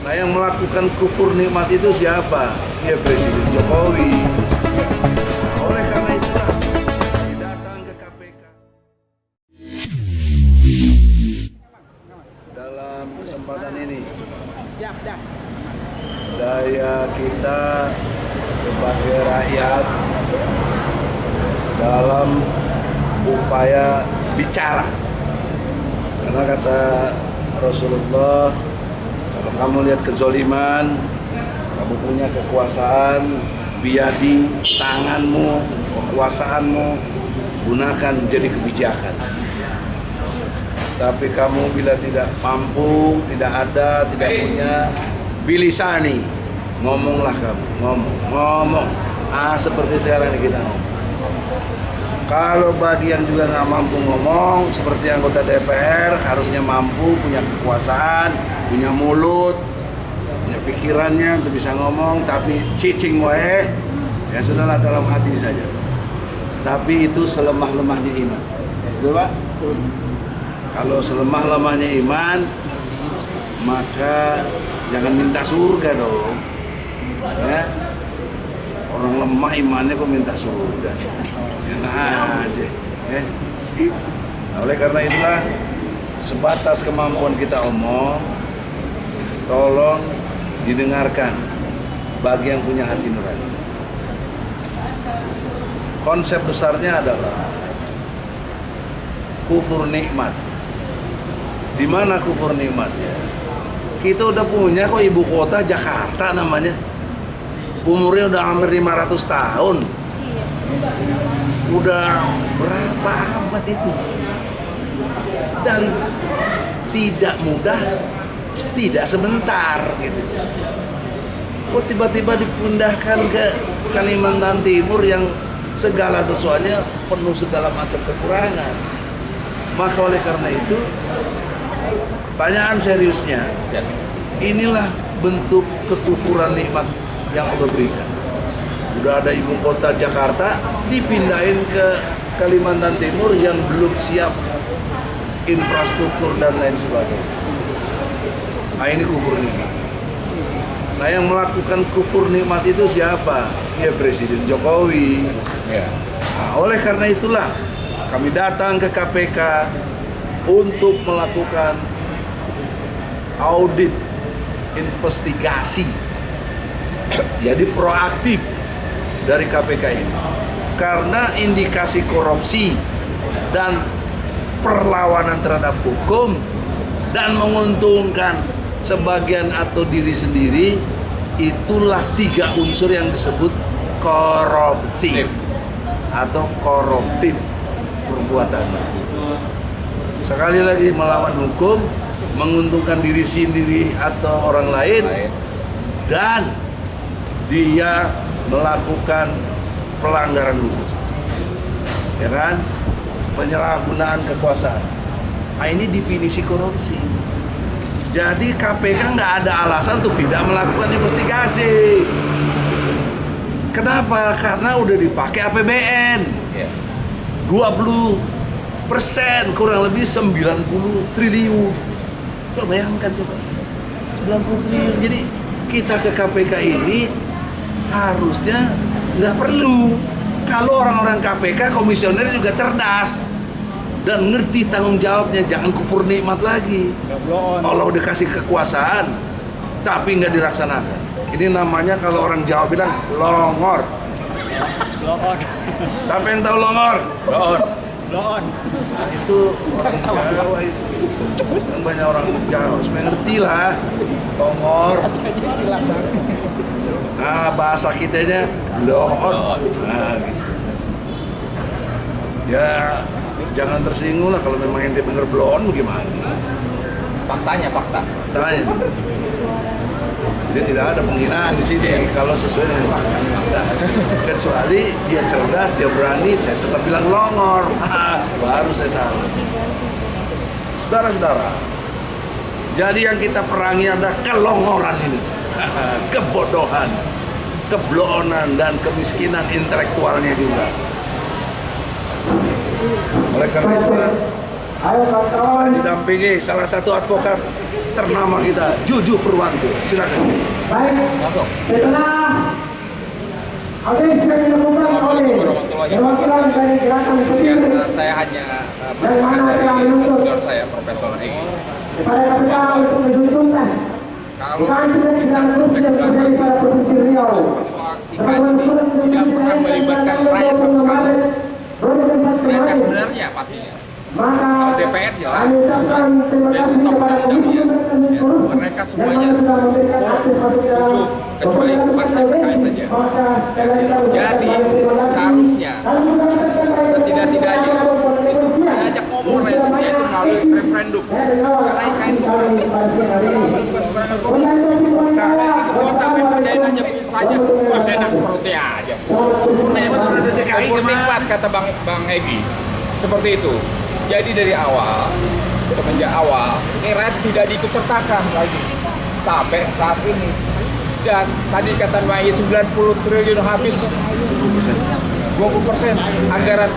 Nah, yang melakukan kufur nikmat itu siapa? Ya Presiden Jokowi. Nah, oleh karena itulah datang ke KPK. Dalam kesempatan ini, daya kita sebagai rakyat dalam upaya bicara. Karena kata Rasulullah, kalau kamu lihat kezoliman, kamu punya kekuasaan, biadi tanganmu, kekuasaanmu, gunakan menjadi kebijakan. Tapi kamu bila tidak mampu, tidak ada, tidak punya, bilisani, ngomonglah kamu, ngomong. Seperti sekarang ini kita ngomong. Kalau bagi yang juga nggak mampu ngomong, seperti anggota DPR, harusnya mampu, punya kekuasaan, punya mulut, punya pikirannya untuk bisa ngomong, tapi cicing wae, ya sudahlah dalam hati saja. Tapi itu selemah-lemahnya iman. Betul Pak? Kalau selemah-lemahnya iman, maka jangan minta surga dong. Ya? Orang lemah imannya kok minta surga. Enak aja. Nah, oleh karena itulah, sebatas kemampuan kita omong, tolong didengarkan bagi yang punya hati nurani. Konsep besarnya adalah kufur nikmat. Di mana kufur nikmatnya? Kita udah punya kok ibu kota Jakarta namanya. Umurnya udah hampir 500 tahun. Udah berapa abad itu? Dan tidak mudah, tidak sebentar gitu. Kok tiba-tiba dipindahkan ke Kalimantan Timur yang segala sesuatunya penuh segala macam kekurangan. Maka oleh karena itu, pertanyaan seriusnya, inilah bentuk kekufuran nikmat yang Allah berikan. Udah ada ibu kota Jakarta, dipindahin ke Kalimantan Timur yang belum siap infrastruktur dan lain sebagainya. Nah, ini kufur nikmat. Nah, yang melakukan kufur nikmat itu siapa? Ya Presiden Jokowi. Nah, oleh karena itulah kami datang ke KPK untuk melakukan audit investigasi. Jadi proaktif dari KPK ini. Karena indikasi korupsi dan perlawanan terhadap hukum dan menguntungkan sebagian atau diri sendiri, itulah 3 unsur yang disebut korupsi atau koruptif perbuatan. Sekali lagi, melawan hukum, menguntungkan diri sendiri atau orang lain, dan dia melakukan pelanggaran hukum, ya kan? Penyalahgunaan kekuasaan. Nah, ini definisi korupsi. Jadi KPK nggak ada alasan untuk tidak melakukan investigasi. Kenapa? Karena udah dipakai APBN 20%, kurang lebih 90 triliun. Coba bayangkan, 90 triliun. Jadi kita ke KPK ini harusnya nggak perlu. Kalau orang-orang KPK, komisioner juga cerdas dan ngerti tanggung jawabnya, jangan kufur nikmat lagi. Allah udah kasih kekuasaan tapi nggak dilaksanakan. Ini namanya kalau orang Jawa bilang longor. Siapa yang tahu longor? Loon. Nah, itu orang Jawa itu. Kan banyak orang Jawa, supaya ngerti lah. Longor. Nah, bahasa kitanya loon. Nah, gitu. Ya, jangan tersinggung lah kalau memang ente bener bloon gimana. Faktanya. Jadi tidak ada penghinaan di sini kalau sesuai dengan fakta. Kecuali dia cerdas, dia berani, saya tetap bilang longor. Baru saya salah. Saudara-saudara, jadi yang kita perangi adalah kelongoran ini. Kebodohan, kebloonan, dan kemiskinan intelektualnya juga. Oleh karena itulah, saya didampingi salah satu advokat ternama kita, Juju Purwanto. Silakan. Baik, Langsung. setelah habis yang dilakukan oleh perwakilan dari gerakan Ya, petir saya hanya dari mana telah menuntut senior saya, Profesor Egi. kepada KPK untuk mengusut tuntas Kalau dugaan tindak pidana korupsi yang terjadi pada Provinsi Riau. soal Sebagai ikan surat ini tidak pernah melibatkan rakyat sama sekali. Mereka sebenarnya pastinya. Maka DPR jelas. kami ucapkan terima kasih kepada Komisi Pemberantasan Korupsi Mereka yang semuanya mana sudah memberikan akses masuk ke dalam kecuali partai PKS saja. Maka sekali lagi kami ucapkan Jadi terima kasih. seharusnya Kami juga ucapkan setidak-tidaknya itu diajak ngomong yaitu melalui referendum. Karena IKN itu kota pindahin aja saja, pas enak perutnya aja. Nikmat kata Bang Egi, seperti itu. Jadi dari awal, semenjak awal, ini rakyat tidak diikut sertakan lagi sampai saat ini. Dan tadi kata Bang Egi 90 triliun habis, 20% anggaran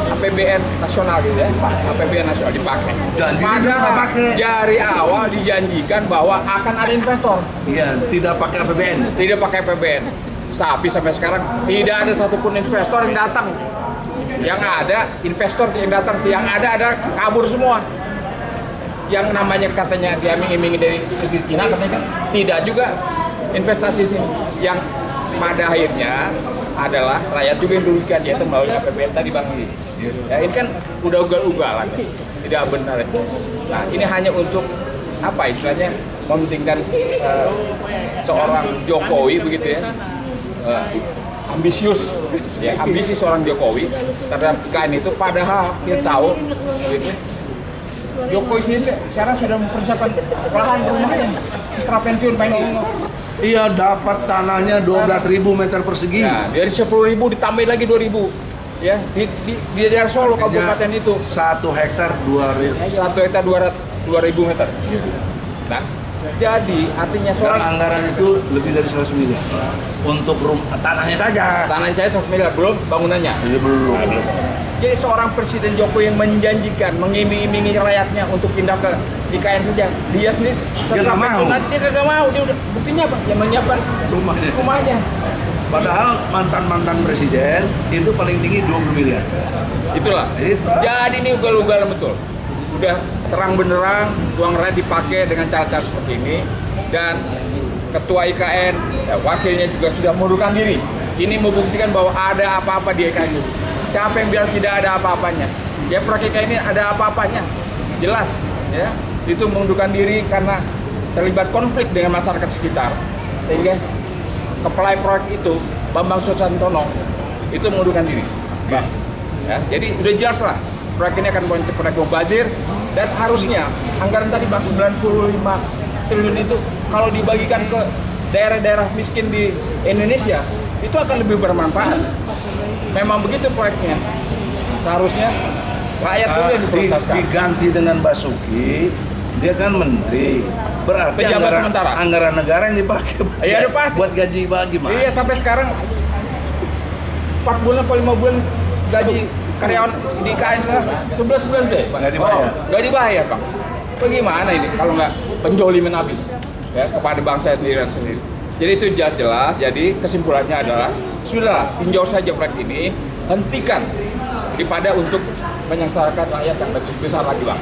APBN nasional gitu ya, APBN nasional dipakai. Janji tidak pakai. Dari awal dijanjikan bahwa akan ada investor, Iya, tidak pakai APBN. tidak pakai APBN. Tapi sampai sekarang tidak ada satupun investor yang datang. Yang ada investor yang datang, yang ada kabur semua. Yang namanya katanya diiming-imingi dari negeri Cina katanya kan tidak juga investasi sini. Yang pada akhirnya adalah rakyat juga yang dirugikan, yaitu melalui APBN tadi Bang Egi. Ya, ini kan udah ugal-ugalan, tidak benar. Nah, ini hanya untuk apa istilahnya mementingkan seorang Jokowi begitu ya, ambisius, ya, ambisi seorang Jokowi terhadap IKN itu. Padahal kita tahu, gitu, Jokowi sendiri sekarang sudah mempersiapkan lahan rumahnya setelah pensiun pengen. Iya, dapat tanahnya 12.000 meter persegi. Ya, dari 10.000 ditambahin lagi 2.000. Ya, di daerah Solo kabupaten itu. 1 hektar 2.000. 1 hektar 2.000 meter. Nah, jadi artinya Dan seorang anggaran itu lebih dari 100 miliar untuk tanahnya saja. tanah saya 100 miliar belum bangunannya. Jadi belum. Jadi seorang Presiden Jokowi yang menjanjikan, mengiming-imingi rakyatnya untuk pindah ke IKN saja. Dia sendiri setelah nggak mau. pensiun, dia kagak mau. Dia udah buktinya apa? Yang menyiapkan Rumahnya. rumahnya. Padahal mantan presiden itu paling tinggi 20 miliar. Itulah. Itu. Jadi ini ugal-ugalan betul. Udah terang benderang uang rakyat dipakai dengan cara-cara seperti ini, dan ketua IKN, ya, wakilnya juga sudah mengundurkan diri. Ini membuktikan bahwa ada apa-apa di IKN itu. Siapa yang bilang tidak ada apa-apanya? Ya, proyek IKN ini ada apa-apanya. Jelas, ya. Itu mengundurkan diri karena terlibat konflik dengan masyarakat sekitar. Sehingga kepelai proyek itu, Bambang Susantono, itu mengundurkan diri. Oke. Ya, jadi udah jelas lah proyek ini akan proyek mubazir, dan harusnya anggaran tadi Bang 95 triliun itu kalau dibagikan ke daerah-daerah miskin di Indonesia itu akan lebih bermanfaat. Memang begitu proyeknya. Seharusnya rakyat dulu yang diprioritaskan. Diganti dengan Basuki, dia kan menteri. Berarti Pejabat sementara. anggaran negara yang dipakai Iya, udah pasti. buat gaji bagi mah. Iya, sampai sekarang 4 bulan atau 5 bulan gaji karyawan di IKN 11 bulan deh, Pak. Nggak dibayar. Nggak dibayar, Pak. Bagaimana ini kalau nggak penjoliman habis ya kepada bangsa sendiri. Jadi itu jelas-jelas. Jadi kesimpulannya adalah sudah tinjau saja proyek ini, hentikan daripada untuk menyengsarakan rakyat yang lebih besar lagi, Bang.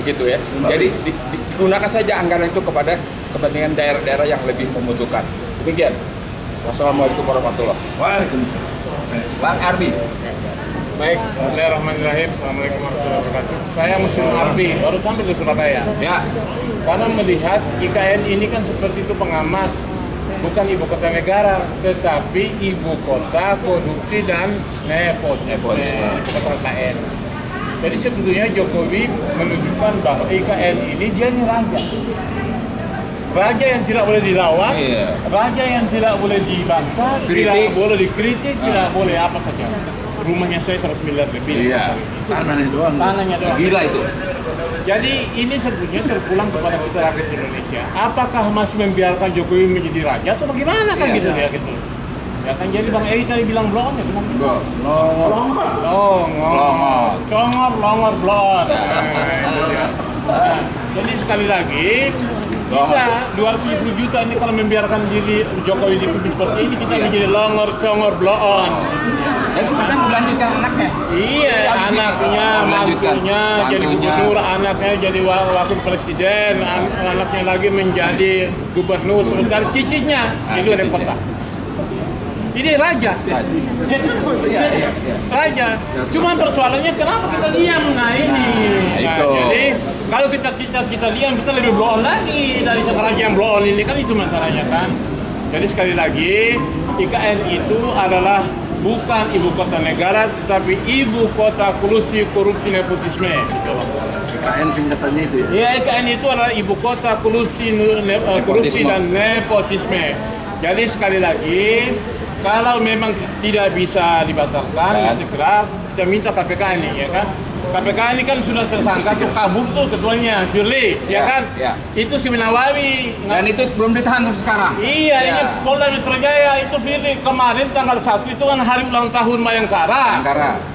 Begitu ya. Jadi digunakan saja anggaran itu kepada kepentingan daerah-daerah yang lebih membutuhkan. Demikian. Wassalamualaikum warahmatullahi wabarakatuh. Waalaikumsalam. Bang Arbi. Baik, bismillahirrahmanirrahim. Assalamualaikum warahmatullahi wabarakatuh. Saya Muslim Arbi, baru sampai di Surabaya. Ya, Karena melihat IKN ini kan seperti itu pengamat, bukan ibu kota negara, tetapi ibu kota korupsi dan nepotisme. Ibu kota IKN. Jadi sebetulnya Jokowi menunjukkan bahwa IKN ini dia ini raja. Raja yang tidak boleh dilawan, Iya. raja yang tidak boleh dibantah, Kritik. tidak boleh dikritik, tidak boleh apa saja. Rumahnya saya 100 miliar lebih. Iya. Tanahnya doang. Tanahnya doang. Gila itu. Jadi ini sebetulnya terpulang kepada kita rakyat Indonesia. Apakah masih membiarkan Jokowi menjadi raja atau bagaimana kan Iya. gitu ya gitu. Ya kan jadi Bang Eri tadi bilang blon ya benar. Nongol. Longor. Congor, longor, blon. Nah, jadi sekali lagi kita 250 juta ini kalau membiarkan diri Jokowi dituduh seperti ini, kita menjadi longor, congor, blow on. Itu kan melanjutkan anaknya. Iya, anaknya, mantunya jadi gubernur, anaknya jadi wakil presiden, anaknya lagi menjadi gubernur, sementara cicitnya jadi wali kota. Ini raja. Raja. Cuma persoalannya kenapa kita diam ini? Itu. Jadi kalau kita diam, kita lebih blow on lagi dari sekarang yang blow on ini, kan itu masalahnya kan. Jadi sekali lagi, IKN itu adalah bukan ibu kota negara, tetapi ibu kota kolusi korupsi nepotisme. IKN singkatannya itu ya. Ya, IKN itu adalah ibu kota korupsi dan nepotisme. Jadi sekali lagi, kalau memang tidak bisa dibatalkan, segera kita minta KPK ini, ya kan? KPK ini kan sudah tersangka tuh kabur tuh ketuanya, Firly, ya kan? Ya. Itu si Nawawi. Dan itu belum ditahan sampai sekarang. Iya, Ya. ini Polda Metro Jaya itu Firly kemarin tanggal 1 itu kan hari ulang tahun Bayangkara.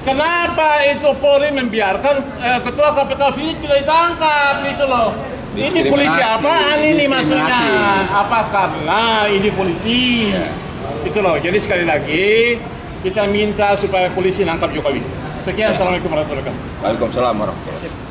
Kenapa itu Polri membiarkan ketua KPK Firly tidak ditangkap itu loh? Ini polisi apaan ini maksudnya? Apa karena ini polisi? Itu loh. Jadi sekali lagi kita minta supaya polisi nangkap Jokowi. Sekian, assalamualaikum warahmatullahi wabarakatuh. Waalaikumsalam warahmatullahi wabarakatuh.